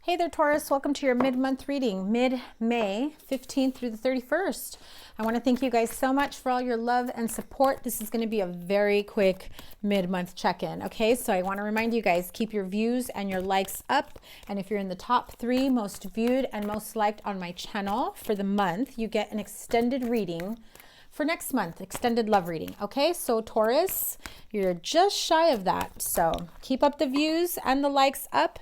Hey there, Taurus. Welcome to your mid-month reading, mid-May 15th through the 31st. I want to thank you guys so much for all your love and support. This is going to be a very quick mid-month check-in, okay? So I want to remind you guys, keep your views and your likes up. And if you're in the top 3 most viewed and most liked on my channel for the month, you get an extended reading for next month, extended love reading, okay? So Taurus, you're just shy of that. So keep up the views and the likes up,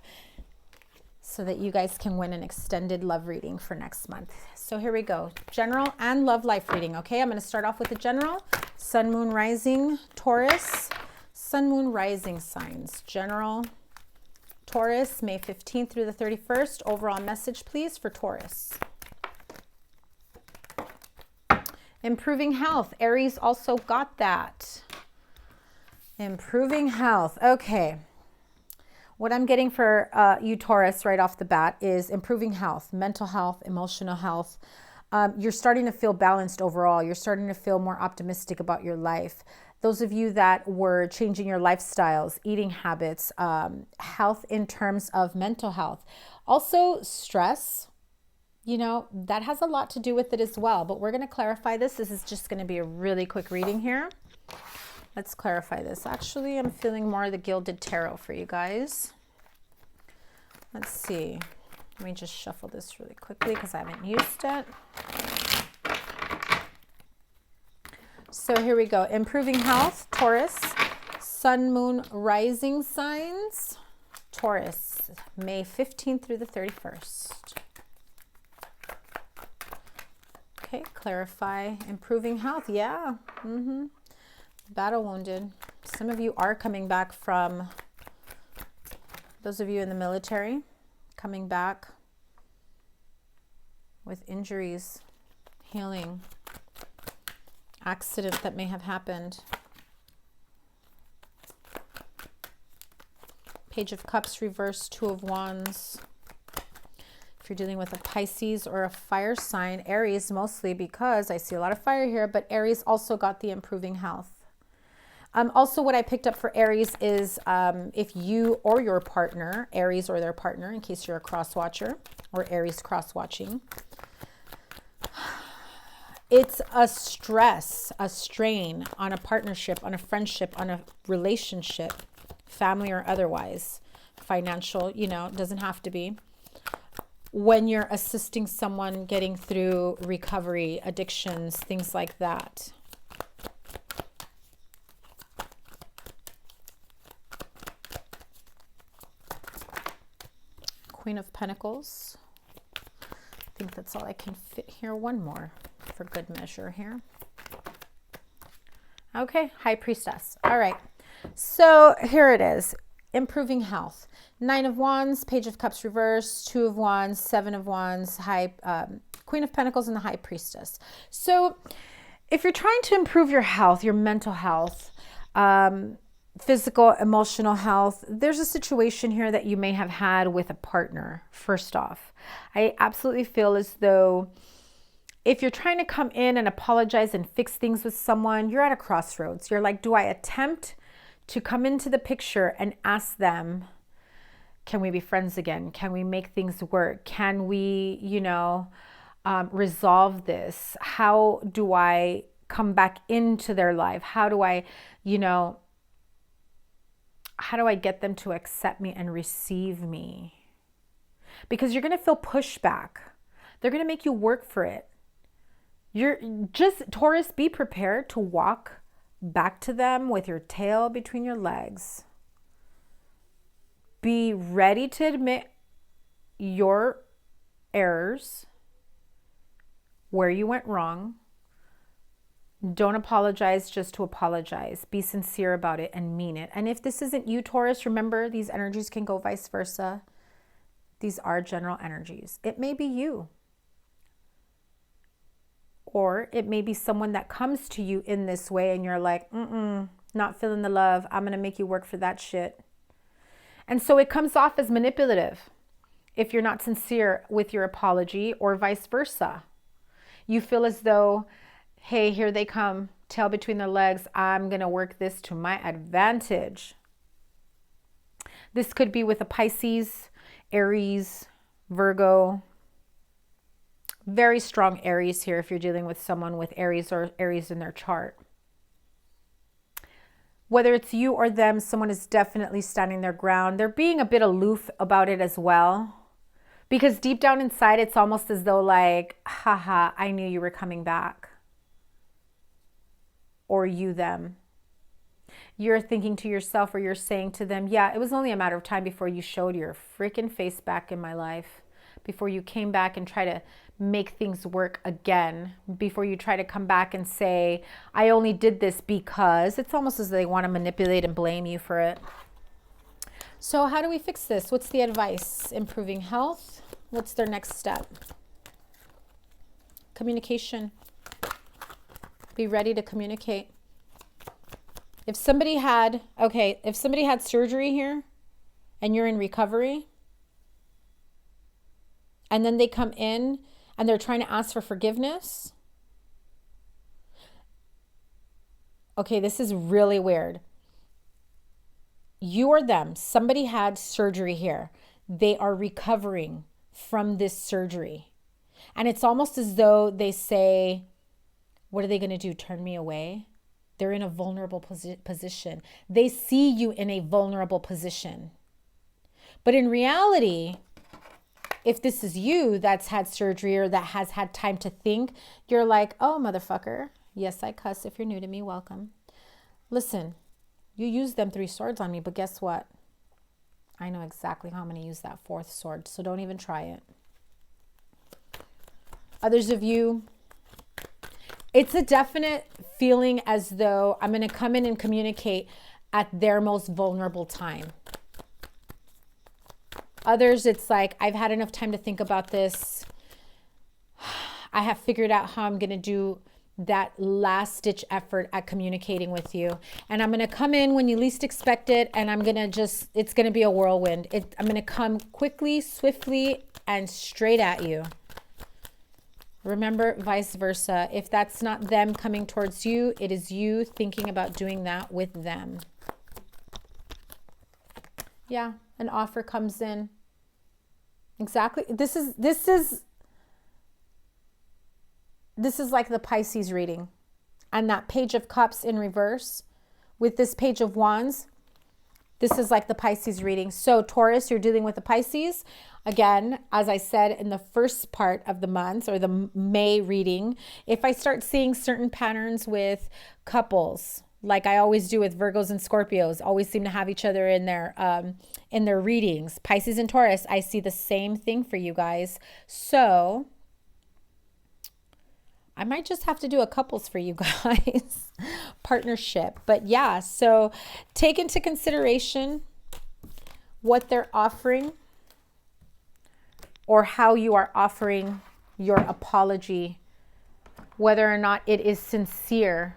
so that you guys can win an extended love reading for next month. So here we go. General and love life reading. Okay, I'm going to start off with the general. Sun, moon, rising, Taurus. Sun, moon, rising signs. General, Taurus, May 15th through the 31st. Overall message, please, for Taurus. Improving health. Aries also got that. Improving health. Okay. What I'm getting for you, Taurus, right off the bat is improving health, mental health, emotional health. You're starting to feel balanced overall. You're starting to feel more optimistic about your life. Those of you that were changing your lifestyles, eating habits, health in terms of mental health. Also stress, you know, that has a lot to do with it as well. But we're going to clarify this. This is just going to be a really quick reading here. Let's clarify this. Actually, I'm feeling more of the Gilded Tarot for you guys. Let's see. Let me just shuffle this really quickly because I haven't used it. So here we go. Improving health, Taurus. Sun, moon, rising signs, Taurus. May 15th through the 31st. Okay, clarify. Improving health. Yeah. Battle wounded. Some of you are coming back from, those of you in the military, coming back with injuries, healing, accident that may have happened. Page of Cups reversed, Two of Wands. If you're dealing with a Pisces or a fire sign, Aries mostly, because I see a lot of fire here, but Aries also got the improving health. Also, what I picked up for Aries is if you or your partner, Aries or their partner, in case you're a cross-watcher or Aries cross-watching, it's a stress, a strain on a partnership, on a friendship, on a relationship, family or otherwise, financial, you know, doesn't have to be. When you're assisting someone getting through recovery, addictions, things like that. Queen of Pentacles. I think that's all I can fit here. One more for good measure here. Okay, High Priestess. All right, so here it is. Improving health. 9 of Wands, Page of Cups reversed, 2 of Wands, 7 of Wands, Queen of Pentacles, and the High Priestess. So if you're trying to improve your health, your mental health, physical, emotional health, there's a situation here that you may have had with a partner. First off, I absolutely feel as though if you're trying to come in and apologize and fix things with someone, you're at a crossroads. You're like, do I attempt to come into the picture and ask them, can we be friends again? Can we make things work? Can we, you know, resolve this? How do I come back into their life? How do I, you know, how do I get them to accept me and receive me? Because you're going to feel pushback. They're going to make you work for it. You're just, Taurus, be prepared to walk back to them with your tail between your legs. Be ready to admit your errors, where you went wrong. Don't apologize just to apologize. Be sincere about it and mean it. And if this isn't you, Taurus, remember these energies can go vice versa. These are general energies. It may be you. Or it may be someone that comes to you in this way and you're like, not feeling the love. I'm going to make you work for that shit. And so it comes off as manipulative if you're not sincere with your apology, or vice versa. You feel as though, hey, here they come, tail between their legs. I'm going to work this to my advantage. This could be with a Pisces, Aries, Virgo. Very strong Aries here if you're dealing with someone with Aries or Aries in their chart. Whether it's you or them, someone is definitely standing their ground. They're being a bit aloof about it as well. Because deep down inside, it's almost as though like, haha, I knew you were coming back. Or you, them. You're thinking to yourself, or you're saying to them, yeah, it was only a matter of time before you showed your freaking face back in my life. Before you came back and try to make things work again. Before you try to come back and say, I only did this because. It's almost as though they want to manipulate and blame you for it. So how do we fix this? What's the advice? Improving health. What's their next step? Communication. Be ready to communicate. If somebody had surgery here and you're in recovery, and then they come in and they're trying to ask for forgiveness. Okay, this is really weird. You or them, somebody had surgery here. They are recovering from this surgery. And it's almost as though they say, what are they going to do? Turn me away? They're in a vulnerable position. They see you in a vulnerable position. But in reality, if this is you that's had surgery or that has had time to think, you're like, oh, motherfucker. Yes, I cuss. If you're new to me, welcome. Listen, you used them 3 swords on me, but guess what? I know exactly how I'm going to use that 4th sword, so don't even try it. Others of you, it's a definite feeling as though I'm going to come in and communicate at their most vulnerable time. Others, it's like, I've had enough time to think about this. I have figured out how I'm going to do that last ditch effort at communicating with you. And I'm going to come in when you least expect it. And I'm going to it's going to be a whirlwind. I'm going to come quickly, swiftly, and straight at you. Remember, vice versa. If that's not them coming towards you, it is you thinking about doing that with them. Yeah, an offer comes in. Exactly. This is like the Pisces reading. And that Page of Cups in reverse with this Page of Wands. This is like the Pisces reading. So Taurus, you're dealing with the Pisces. Again, as I said in the first part of the month or the May reading, if I start seeing certain patterns with couples, like I always do with Virgos and Scorpios, always seem to have each other in their readings. Pisces and Taurus, I see the same thing for you guys. So I might just have to do a couples for you guys. Partnership. But yeah, so take into consideration what they're offering or how you are offering your apology, whether or not it is sincere,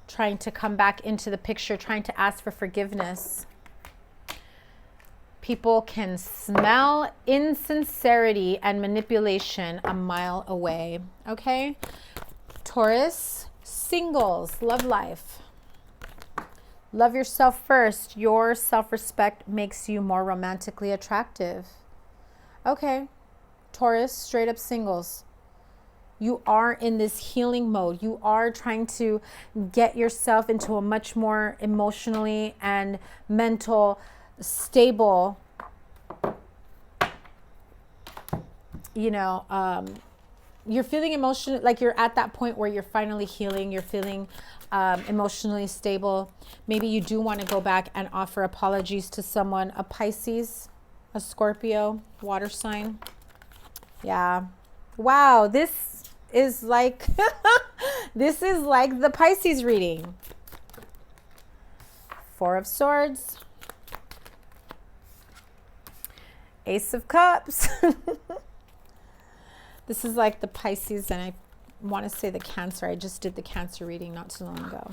trying to come back into the picture, trying to ask for forgiveness. People can smell insincerity and manipulation a mile away. Okay? Taurus, singles, love life. Love yourself first. Your self-respect makes you more romantically attractive. Okay. Taurus, straight up singles. You are in this healing mode. You are trying to get yourself into a much more emotionally and mental stable, you're feeling emotional, like you're at that point where you're finally healing. You're feeling emotionally stable. Maybe you do want to go back and offer apologies to someone, a Pisces, a Scorpio, water sign. Yeah. Wow. This is like, this is like the Pisces reading. 4 of Swords. Ace of Cups. This is like the Pisces, and I want to say the Cancer. I just did the Cancer reading not too long ago.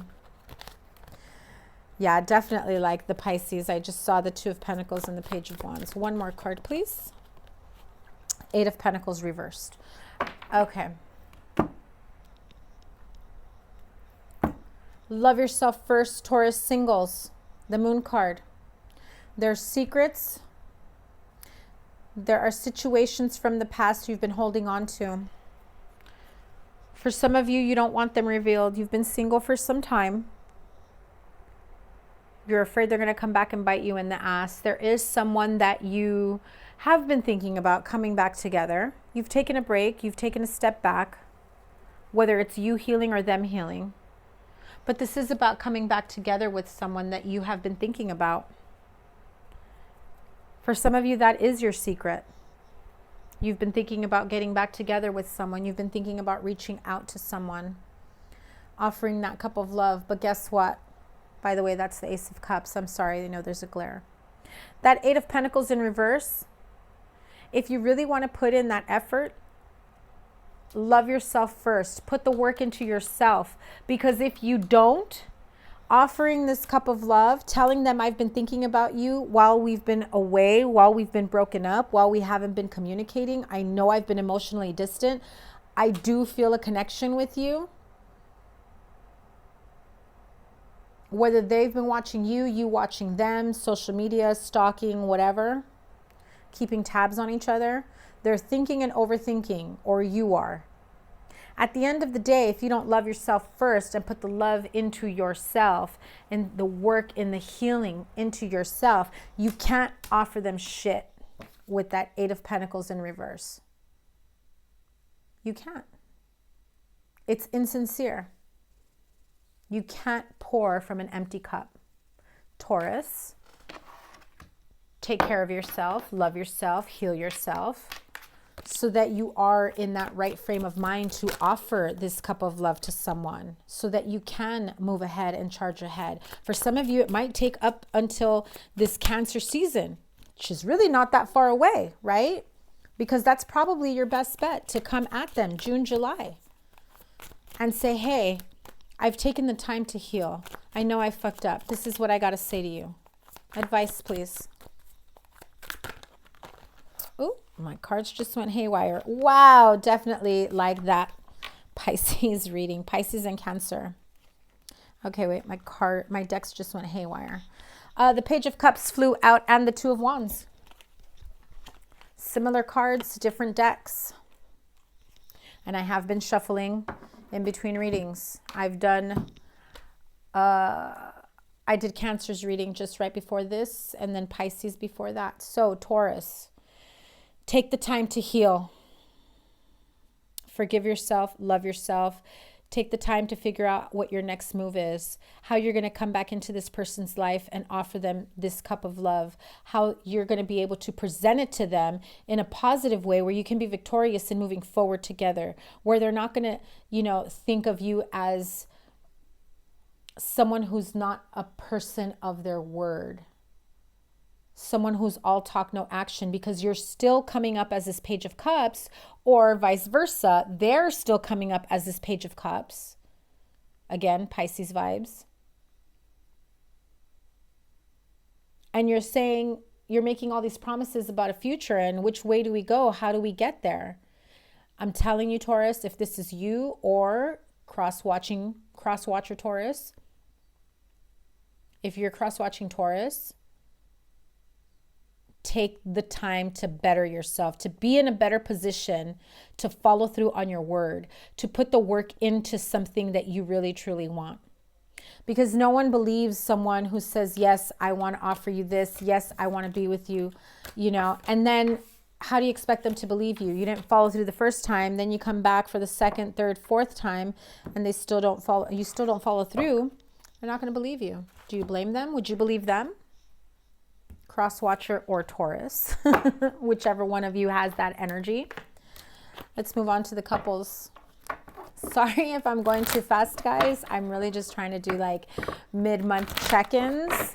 Yeah, definitely like the Pisces. I just saw the 2 of Pentacles and the Page of Wands. One more card, please. 8 of Pentacles reversed. Okay. Love yourself first, Taurus singles. The Moon card. There's secrets. There are situations from the past you've been holding on to. For some of you, you don't want them revealed. You've been single for some time. You're afraid they're going to come back and bite you in the ass. There is someone that you have been thinking about coming back together. You've taken a break. You've taken a step back, whether it's you healing or them healing. But this is about coming back together with someone that you have been thinking about. For some of you, that is your secret. You've been thinking about getting back together with someone. You've been thinking about reaching out to someone, offering that cup of love. But guess what? By the way, that's the Ace of Cups. I'm sorry, I know there's a glare. That Eight of Pentacles in reverse, if you really want to put in that effort, love yourself first. Put the work into yourself. Because if you don't, offering this cup of love, telling them I've been thinking about you while we've been away, while we've been broken up, while we haven't been communicating. I know I've been emotionally distant. I do feel a connection with you. Whether they've been watching you, you watching them, social media, stalking, whatever, keeping tabs on each other, they're thinking and overthinking, or you are. At the end of the day, if you don't love yourself first and put the love into yourself and the work in the healing into yourself, you can't offer them shit with that Eight of Pentacles in reverse. You can't. It's insincere. You can't pour from an empty cup. Taurus, take care of yourself, love yourself, heal yourself, so that you are in that right frame of mind to offer this cup of love to someone, so that you can move ahead and charge ahead. For some of you, it might take up until this Cancer season, which is really not that far away, right? Because that's probably your best bet, to come at them June, July, and say, hey, I've taken the time to heal. I know I fucked up. This is what I got to say to you. Advice, please. Oh, my cards just went haywire. Wow, definitely like that Pisces reading. Pisces and Cancer. Okay, wait, my decks just went haywire. The Page of Cups flew out and the Two of Wands. Similar cards, different decks. And I have been shuffling in between readings. I've done, I did Cancer's reading just right before this, and then Pisces before that. So Taurus, take the time to heal. Forgive yourself, love yourself. Take the time to figure out what your next move is, how you're going to come back into this person's life and offer them this cup of love, how you're going to be able to present it to them in a positive way where you can be victorious in moving forward together, where they're not going to, think of you as someone who's not a person of their word, someone who's all talk, no action, because you're still coming up as this Page of Cups, or vice versa. They're still coming up as this Page of Cups. Again, Pisces vibes. And you're saying, you're making all these promises about a future and which way do we go? How do we get there? I'm telling you, Taurus, if this is you or cross-watcher Taurus, if you're cross-watching Taurus, take the time to better yourself, to be in a better position, to follow through on your word, to put the work into something that you really, truly want. Because no one believes someone who says, yes, I want to offer you this. Yes, I want to be with you, and then how do you expect them to believe you? You didn't follow through the first time. Then you come back for the second, third, fourth time, and they still don't follow. You still don't follow through. They're not going to believe you. Do you blame them? Would you believe them? Cross-watcher or Taurus, whichever one of you has that energy. Let's move on to the couples. Sorry if I'm going too fast, guys. I'm really just trying to do like mid-month check-ins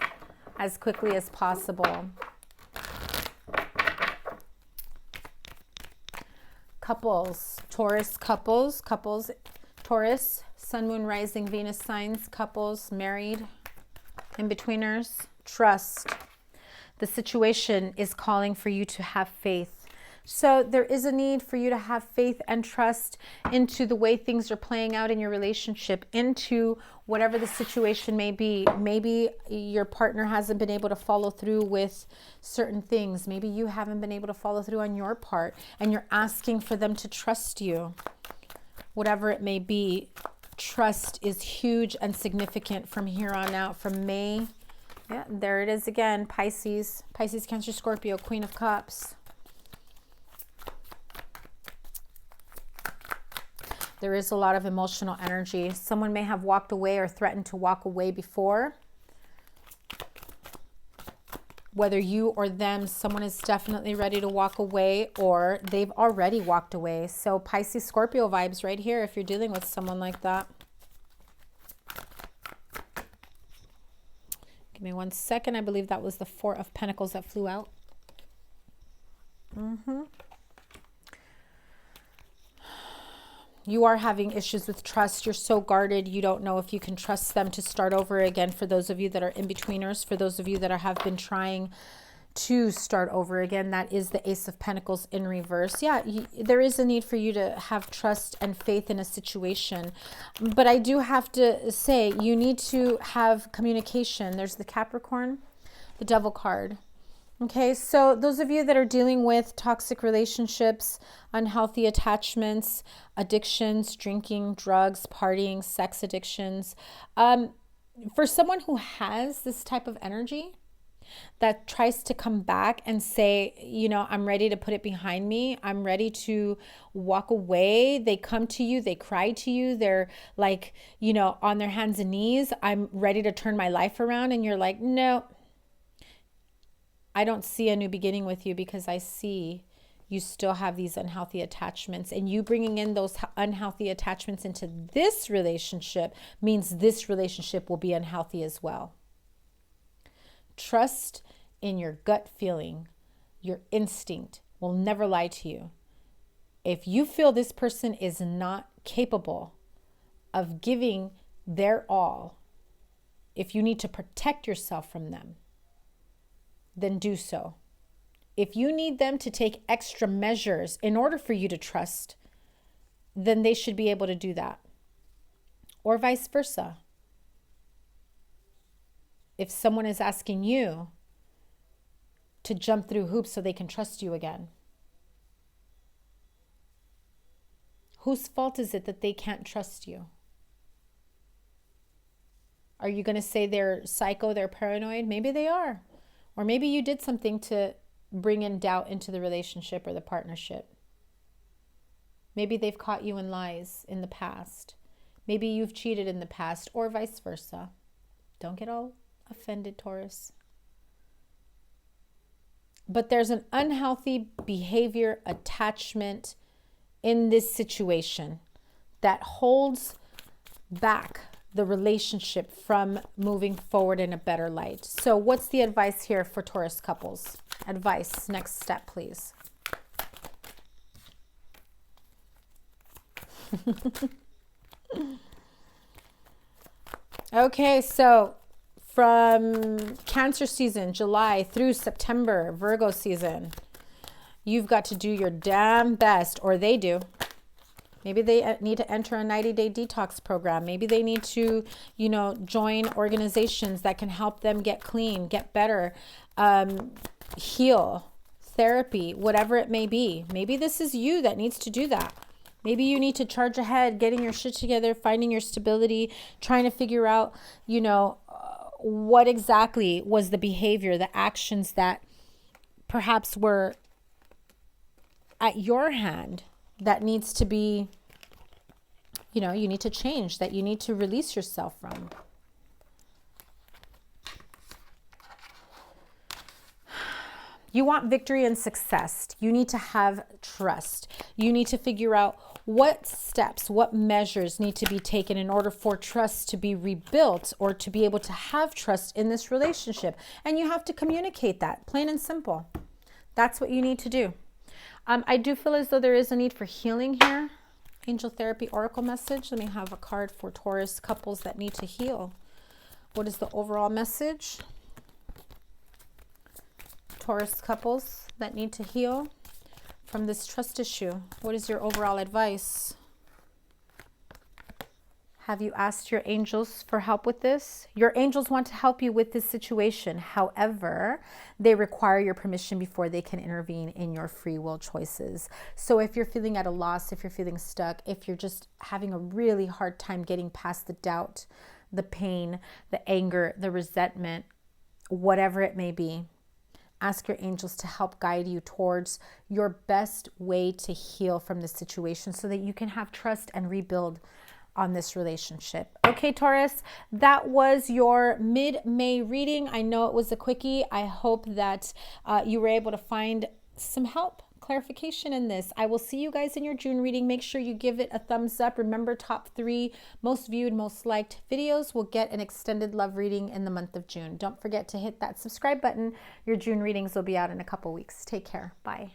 as quickly as possible. Couples, Taurus couples, Taurus, Sun, Moon, Rising, Venus signs, couples, married, in-betweeners, trust. The situation is calling for you to have faith, So there is a need for you to have faith and trust into the way things are playing out in your relationship, into whatever the situation may be. Maybe your partner hasn't been able to follow through with certain things. Maybe you haven't been able to follow through on your part, and you're asking for them to trust you. Whatever it may be, trust is huge and significant from here on out, from May. Yeah, there it is again. Pisces, Cancer, Scorpio, Queen of Cups. There is a lot of emotional energy. Someone may have walked away or threatened to walk away before. Whether you or them, someone is definitely ready to walk away, or they've already walked away. So Pisces, Scorpio vibes right here if you're dealing with someone like that. Give me 1 second. I believe that was the Four of Pentacles that flew out. You are having issues with trust. You're so guarded. You don't know if you can trust them to start over again. For those of you that are in-betweeners, for those of you that have been trying to start over again, that is the Ace of Pentacles in reverse. Yeah, there is a need for you to have trust and faith in a situation. But I do have to say, you need to have communication. There's the Capricorn, the Devil card. Okay, so those of you that are dealing with toxic relationships, unhealthy attachments, addictions, drinking, drugs, partying, sex addictions, for someone who has this type of energy that tries to come back and say, you know, I'm ready to put it behind me, I'm ready to walk away. They come to you, they cry to you, they're like, you know, on their hands and knees, I'm ready to turn my life around. And you're like, no, I don't see a new beginning with you, because I see you still have these unhealthy attachments, and you bringing in those unhealthy attachments into this relationship means this relationship will be unhealthy as well. Trust in your gut feeling. Your instinct will never lie to you. If you feel this person is not capable of giving their all, if you need to protect yourself from them, then do so. If you need them to take extra measures in order for you to trust, then they should be able to do that. Or vice versa. If someone is asking you to jump through hoops so they can trust you again, whose fault is it that they can't trust you? Are you going to say they're psycho, they're paranoid? Maybe they are. Or maybe you did something to bring in doubt into the relationship or the partnership. Maybe they've caught you in lies in the past. Maybe you've cheated in the past, or vice versa. Don't get all offended, Taurus. But there's an unhealthy behavior, attachment in this situation that holds back the relationship from moving forward in a better light. So what's the advice here for Taurus couples? Advice, next step, please. Okay, so from Cancer season, July through September, Virgo season, you've got to do your damn best, or they do. Maybe they need to enter a 90-day detox program. Maybe they need to, you know, join organizations that can help them get clean, get better, heal, therapy, whatever it may be. Maybe this is you that needs to do that. Maybe you need to charge ahead, getting your shit together, finding your stability, trying to figure out, you know, what exactly was the behavior, the actions that perhaps were at your hand that needs to be, you know, you need to change, that you need to release yourself from. You want victory and success. You need to have trust. You need to figure out what steps, what measures need to be taken in order for trust to be rebuilt, or to be able to have trust in this relationship. And you have to communicate that, plain and simple. That's what you need to do. I do feel as though there is a need for healing here. Angel Therapy Oracle message. Let me have a card for Taurus couples that need to heal. What is the overall message? Taurus couples that need to heal. from this trust issue? What is your overall advice? Have you asked your angels for help with this? Your angels want to help you with this situation. However, they require your permission before they can intervene in your free will choices. So if you're feeling at a loss, if you're feeling stuck, if you're just having a really hard time getting past the doubt, the pain, the anger, the resentment, whatever it may be, ask your angels to help guide you towards your best way to heal from this situation so that you can have trust and rebuild on this relationship. Okay, Taurus, that was your mid-May reading. I know it was a quickie. I hope that you were able to find some help, clarification in this. I will see you guys in your June reading. Make sure you give it a thumbs up. Remember, top 3 most viewed, most liked videos will get an extended love reading in the month of June. Don't forget to hit that subscribe button. Your June readings will be out in a couple weeks. Take care. Bye.